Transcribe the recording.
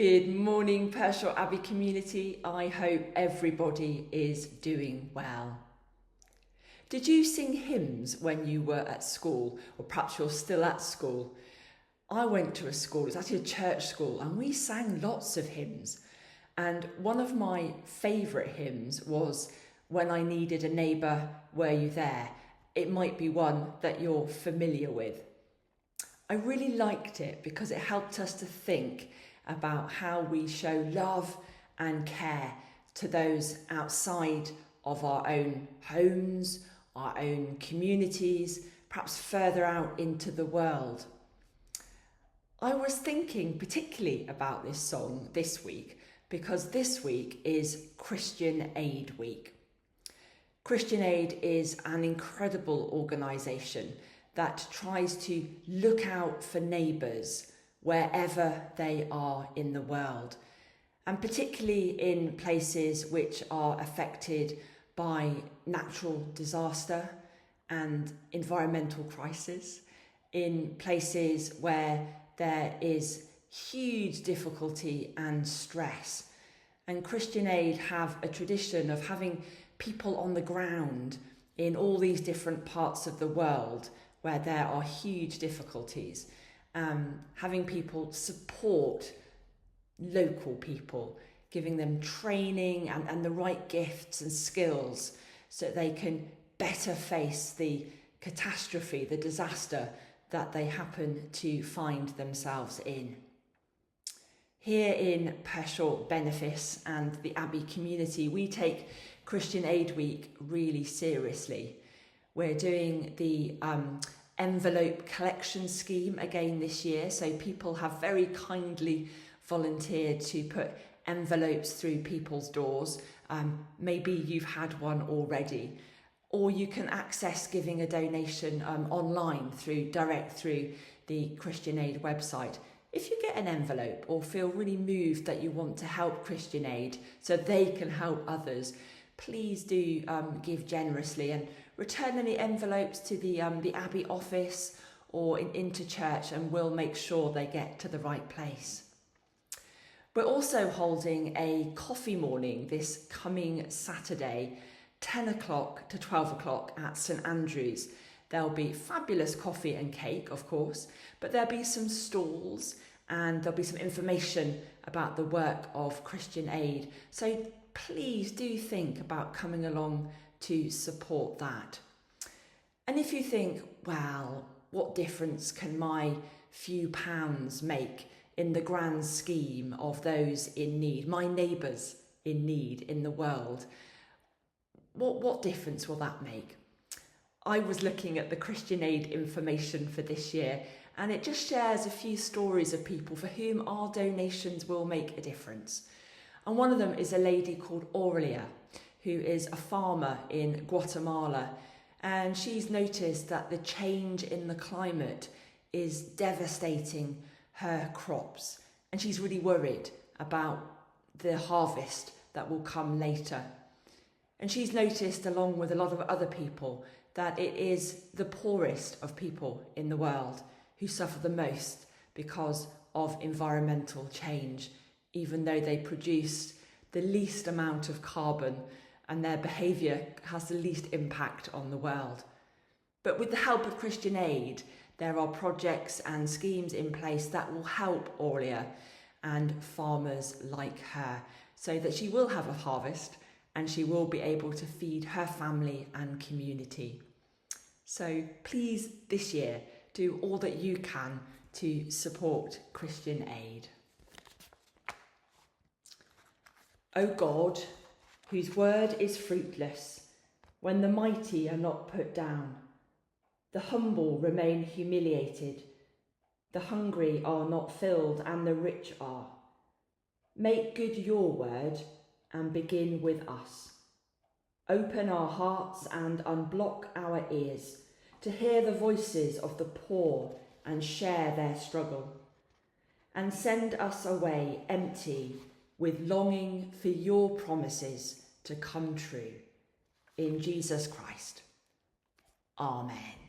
Good morning, Pershore Abbey community. I hope everybody is doing well. Did you sing hymns when you were at school, or perhaps you're still at school? I went to a school, it's actually a church school, and we sang lots of hymns. And one of my favourite hymns was When I Needed a Neighbour, Were You There? It might be one that you're familiar with. I really liked it because it helped us to think about how we show love and care to those outside of our own homes, our own communities, perhaps further out into the world. I was thinking particularly about this song this week because this week is Christian Aid Week. Christian Aid is an incredible organisation that tries to look out for neighbours wherever they are in the world, and particularly in places which are affected by natural disaster and environmental crisis, in places where there is huge difficulty and stress. And Christian Aid have a tradition of having people on the ground in all these different parts of the world where there are huge difficulties, having people support local people, giving them training and the right gifts and skills so they can better face the catastrophe, the disaster that they happen to find themselves in. Here in Pershore Benefice and the Abbey community, we take Christian Aid Week really seriously. We're doing the envelope collection scheme again this year, so people have very kindly volunteered to put envelopes through people's doors. Maybe you've had one already, or you can access giving a donation online direct through the Christian Aid website. If you get an envelope or feel really moved that you want to help Christian Aid so they can help others, please do give generously and return any envelopes to the Abbey office or into church, and we'll make sure they get to the right place. We're also holding a coffee morning this coming Saturday, 10 o'clock to 12 o'clock at St Andrew's. There'll be fabulous coffee and cake, of course, but there'll be some stalls and there'll be some information about the work of Christian Aid. So please do think about coming along to support that. And if you think, well, what difference can my few pounds make in the grand scheme of those in need, my neighbours in need in the world, what difference will that make? I was looking at the Christian Aid information for this year, and it just shares a few stories of people for whom our donations will make a difference. And one of them is a lady called Aurelia, who is a farmer in Guatemala, and she's noticed that the change in the climate is devastating her crops, and she's really worried about the harvest that will come later. And she's noticed, along with a lot of other people, that it is the poorest of people in the world who suffer the most because of environmental change, even though they produce the least amount of carbon and their behaviour has the least impact on the world. But with the help of Christian Aid, there are projects and schemes in place that will help Aurelia and farmers like her so that she will have a harvest and she will be able to feed her family and community. So please, this year, do all that you can to support Christian Aid. O God, whose word is fruitless, when the mighty are not put down, the humble remain humiliated, the hungry are not filled, and the rich are. Make good your word and begin with us. Open our hearts and unblock our ears to hear the voices of the poor and share their struggle. And send us away empty with longing for your promises to come true. In Jesus Christ. Amen.